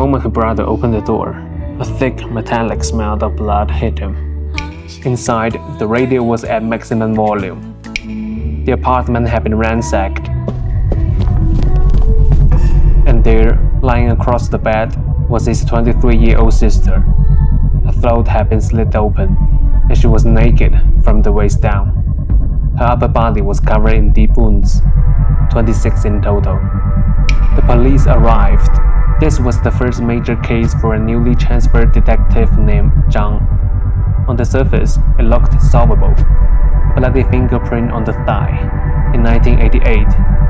moment her brother opened the door, a thick metallic smell of blood hit him. Inside, the radio was at maximum volume. The apartment had been ransacked. And there, lying across the bed, was his 23-year-old sister. Her throat had been slit open, and she was naked from the waist down. Her upper body was covered in deep wounds, 26 in total. The police arrived. This was the first major case for a newly transferred detective named Zhang. On the surface, it looked solvable. A bloody fingerprint on the thigh. In 1988,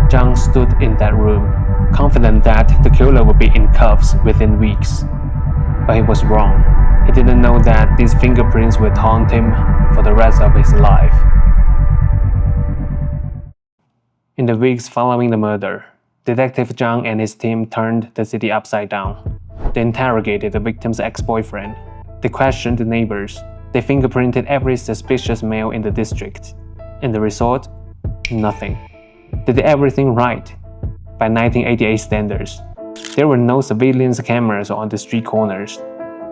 Zhang stood in that room, confident that the killer would be in cuffs within weeks. But he was wrong. He didn't know that these fingerprints would haunt him for the rest of his life. In the weeks following the murder, Detective Zhang and his team turned the city upside down. They interrogated the victim's ex-boyfriend. They questioned the neighbors. They fingerprinted every suspicious male in the district. And the result? Nothing. They did everything right. By 1988 standards, there were no surveillance cameras on the street corners,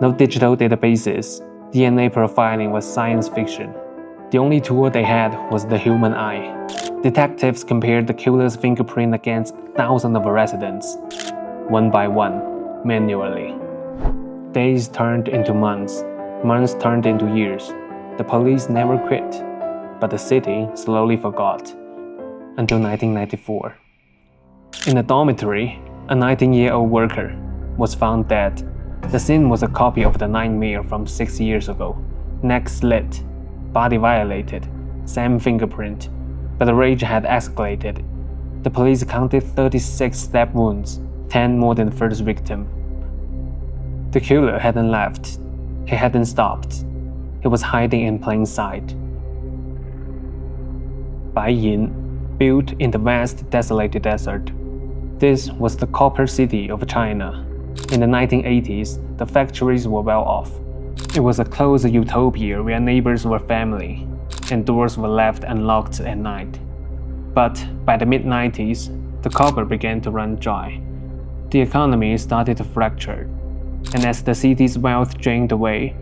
no digital databases. DNA profiling was science fiction. The only tool they had was the human eye. Detectives compared the killer's fingerprint against thousands of residents, one by one, manually. Days turned into months, months turned into years. The police never quit, but the city slowly forgot, until 1994. In a dormitory, a 19-year-old worker was found dead. The scene was a copy of the nightmare from 6 years ago. Neck slit, body violated, same fingerprint. But the rage had escalated. The police counted 36 stab wounds, 10 more than the first victim. The killer hadn't left. He hadn't stopped. He was hiding in plain sight. Baiyin, built in the vast desolated desert. This was the copper city of China. In the 1980s, the factories were well off. It was a close utopia where neighbors were family, and doors were left unlocked at night. But by the mid-90s, the copper began to run dry. The economy started to fracture, and as the city's wealth drained away,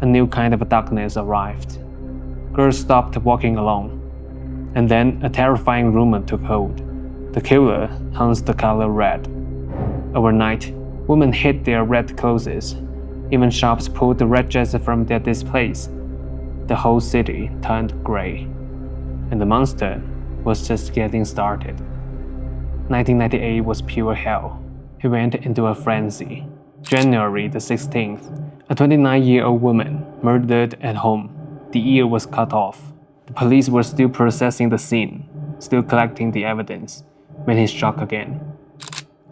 a new kind of darkness arrived. Girls stopped walking alone, and then a terrifying rumor took hold. The killer hunts the color red. Overnight, women hid their red clothes. Even shops pulled the red dress from their displays. The whole city turned gray, and the monster was just getting started. 1998 was pure hell. He went into a frenzy. January the 16th, a 29-year-old woman murdered at home. The ear was cut off. The police were still processing the scene, still collecting the evidence, when he struck again.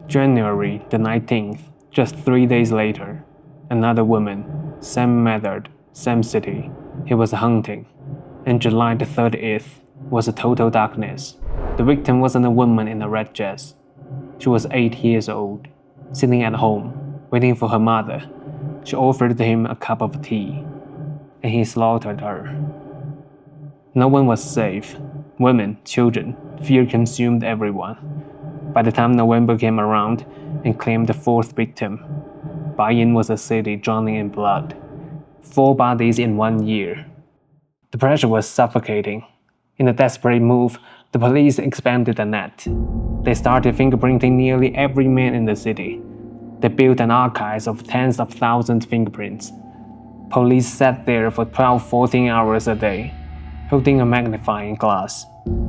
January the 19th, just 3 days later, another woman, same method, same city. He was hunting. And July the 30th was a total darkness. The victim wasn't a woman in a red dress. She was 8 years old, sitting at home, waiting for her mother. She offered him a cup of tea, and he slaughtered her. No one was safe. Women, children, fear consumed everyone. By the time November came around and claimed the fourth victim, Baiyin was a city drowning in blood. 4 bodies in 1 year. The pressure was suffocating. In a desperate move, the police expanded the net. They started fingerprinting nearly every man in the city. They built an archive of tens of thousands of fingerprints. Police sat there for 12-14 hours a day, holding a magnifying glass,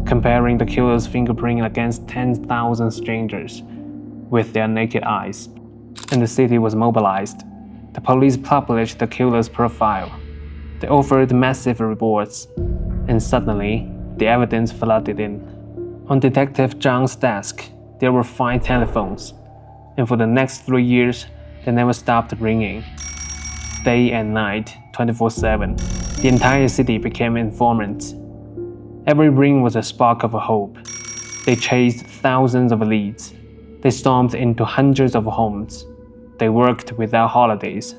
comparing the killer's fingerprint against 10,000 strangers with their naked eyes. And the city was mobilized. The police published the killer's profile. They offered massive rewards, and suddenly, the evidence flooded in. On Detective Zhang's desk, there were 5 telephones, and for the next 3 years, they never stopped ringing. Day and night, 24/7, the entire city became informants. Every ring was a spark of hope. They chased thousands of leads. They stormed into hundreds of homes. They worked without holidays,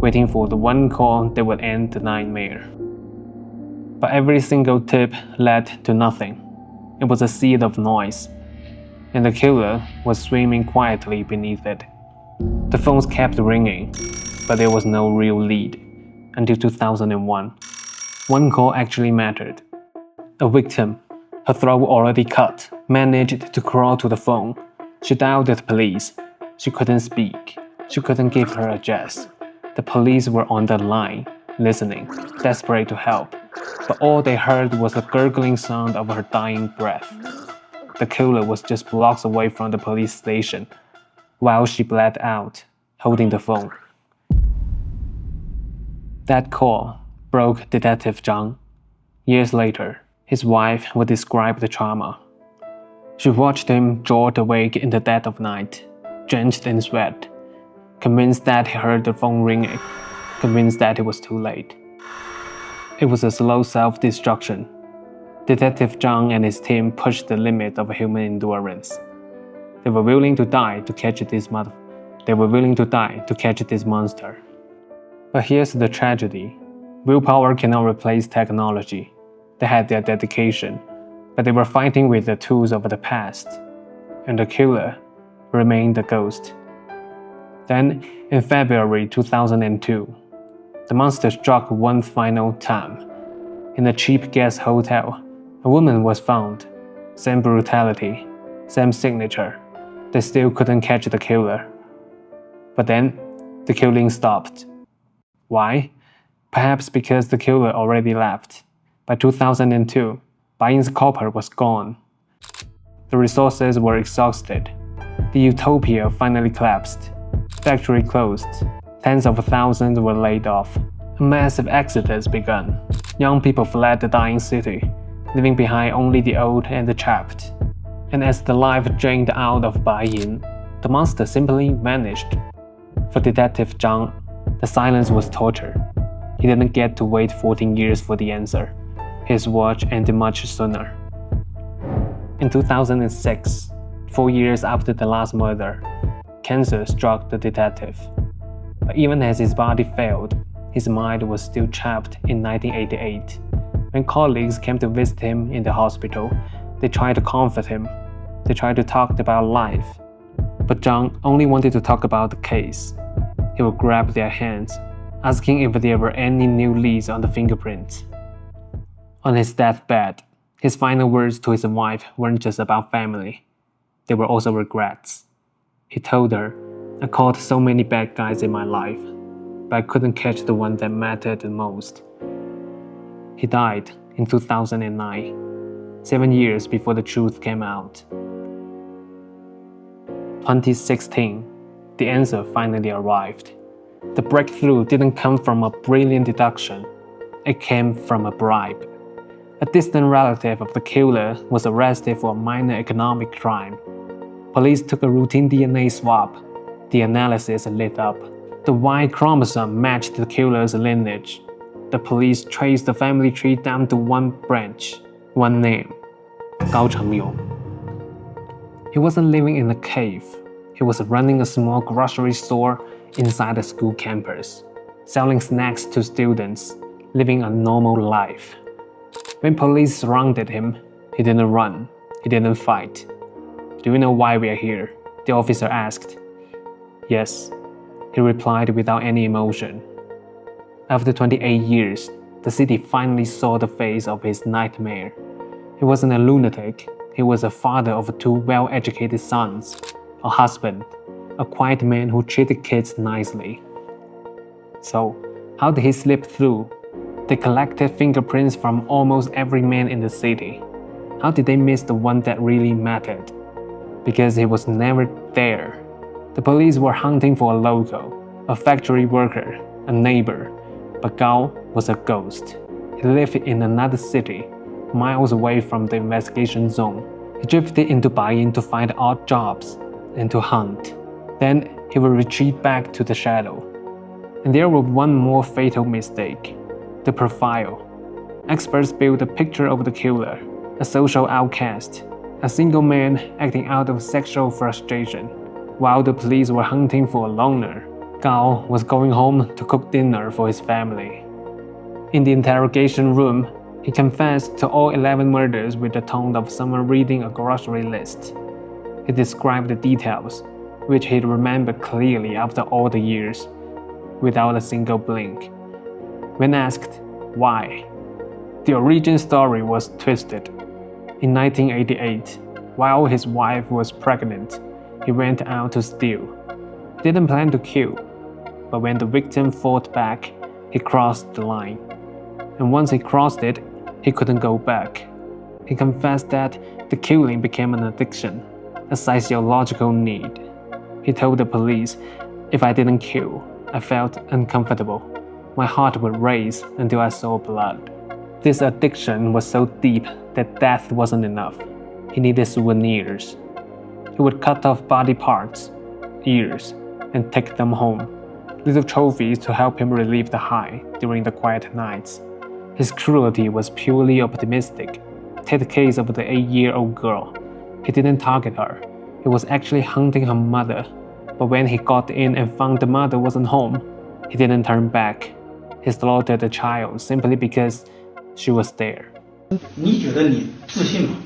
waiting for the one call that would end the nightmare. But every single tip led to nothing. It was a sea of noise, and the killer was swimming quietly beneath it. The phones kept ringing, but there was no real lead until 2001. One call actually mattered. A victim, her throat already cut, managed to crawl to the phone. She dialed the police. She couldn't speak. She couldn't give her address. The police were on the line, listening, desperate to help. But all they heard was the gurgling sound of her dying breath. The killer was just blocks away from the police station, while she bled out, holding the phone. That call broke Detective Zhang. Years later, his wife would describe the trauma. She watched him jolt awake in the dead of night, drenched in sweat, convinced that he heard the phone ringing, convinced that it was too late. It was a slow self-destruction. Detective Zhang and his team pushed the limit of human endurance. They were willing to die to catch this monster. But here's the tragedy. Willpower cannot replace technology. They had their dedication, but they were fighting with the tools of the past. And the killer remained a ghost. Then, in February 2002, the monster struck one final time. In a cheap guest hotel, a woman was found. Same brutality, same signature. They still couldn't catch the killer. But then, the killing stopped. Why? Perhaps because the killer already left. By 2002, Baiyin's copper was gone. The resources were exhausted. The utopia finally collapsed. Factory closed. Tens of thousands were laid off. A massive exodus began. Young people fled the dying city, leaving behind only the old and the trapped. And as the life drained out of Baiyin, the monster simply vanished. For Detective Zhang, the silence was torture. He didn't get to wait 14 years for the answer. His watch ended much sooner. In 2006, 4 years after the last murder, cancer struck the detective. But even as his body failed, his mind was still trapped in 1988. When colleagues came to visit him in the hospital, they tried to comfort him. They tried to talk about life. But Zhang only wanted to talk about the case. He would grab their hands, asking if there were any new leads on the fingerprints. On his deathbed, his final words to his wife weren't just about family. They were also regrets. He told her, "I caught so many bad guys in my life, but I couldn't catch the one that mattered the most." He died in 2009, 7 years before the truth came out. 2016, the answer finally arrived. The breakthrough didn't come from a brilliant deduction. It came from a bribe. A distant relative of the killer was arrested for a minor economic crime. Police took a routine DNA swab. The analysis lit up. The Y chromosome matched the killer's lineage. The police traced the family tree down to one branch, one name, Gao Chengyong. He wasn't living in a cave. He was running a small grocery store inside a school campus, selling snacks to students, living a normal life. When police surrounded him, he didn't run, he didn't fight. "Do you know why we are here?" the officer asked. "Yes," he replied without any emotion. After 28 years, the city finally saw the face of his nightmare. He wasn't a lunatic, he was a father of 2 well-educated sons, a husband, a quiet man who treated kids nicely. So, how did he slip through? They collected fingerprints from almost every man in the city. How did they miss the one that really mattered? Because he was never there. The police were hunting for a local, a factory worker, a neighbor, but Gao was a ghost. He lived in another city, miles away from the investigation zone. He drifted into Baiyin to find odd jobs and to hunt. Then he would retreat back to the shadow. And there was one more fatal mistake: the profile. Experts built a picture of the killer, a social outcast, a single man acting out of sexual frustration. While the police were hunting for a loner, Gao was going home to cook dinner for his family. In the interrogation room, he confessed to all 11 murders with the tone of someone reading a grocery list. He described the details: which he remembered clearly after all the years, without a single blink. When asked why, the origin story was twisted. In 1988, while his wife was pregnant, he went out to steal. He didn't plan to kill, but when the victim fought back, he crossed the line. And once he crossed it, he couldn't go back. He confessed that the killing became an addiction, a physiological need. He told the police, "If I didn't kill, I felt uncomfortable. My heart would race until I saw blood." This addiction was so deep that death wasn't enough. He needed souvenirs. He would cut off body parts, ears, and take them home, little trophies to help him relieve the high during the quiet nights. His cruelty was purely optimistic. Take the case of the 8-year-old girl. He didn't target her. He was actually hunting her mother. But when he got in and found the mother wasn't home, he didn't turn back. He slaughtered the child simply because she was there. 你觉得你自信吗？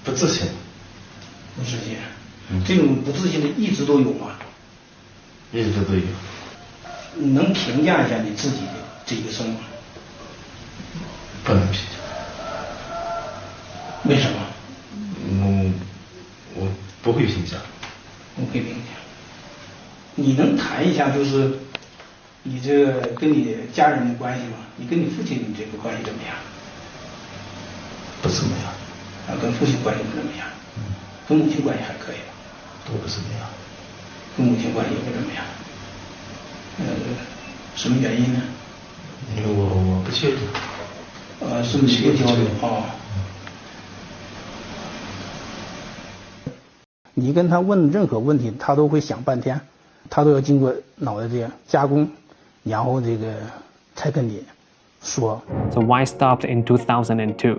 不自信。不自信。这种不自信的一直都有吗？一直都有。你能评价一下你自己的这一生吗？不能评价。为什么？我不会评价。不会评价。你能谈一下就是你这个跟你家人的关系吗？你跟你父亲这个关系怎么样？不怎么样。跟父亲关系不怎么样。跟母亲关系还可以吧？都不怎么样。跟母亲关系也不怎么样。什么原因呢？因为我不确定。是不交流啊？你跟他问任何问题，他都会想半天，他都要经过脑袋这样加工，然后这个才跟你说。So why stopped in 2002?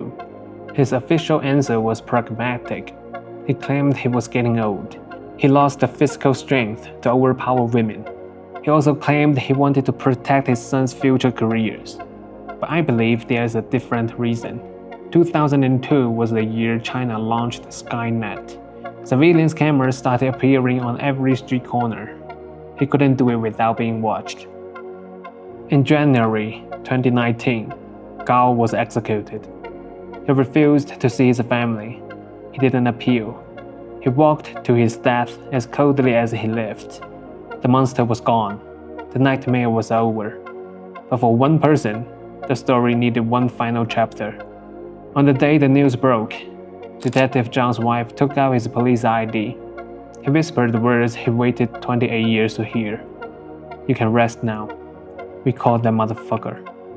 His official answer was pragmatic. He claimed he was getting old. He lost the physical strength to overpower women. He also claimed he wanted to protect his son's future careers. But I believe there is a different reason. 2002 was the year China launched Skynet. Surveillance cameras started appearing on every street corner. He couldn't do it without being watched. In January 2019, Gao was executed. He refused to see his family. He didn't appeal. He walked to his death as coldly as he lived. The monster was gone. The nightmare was over. But for one person, the story needed one final chapter. On the day the news broke, Detective Zhang's wife took out his police ID. He whispered the words he waited 28 years to hear. "You can rest now. We caught that motherfucker."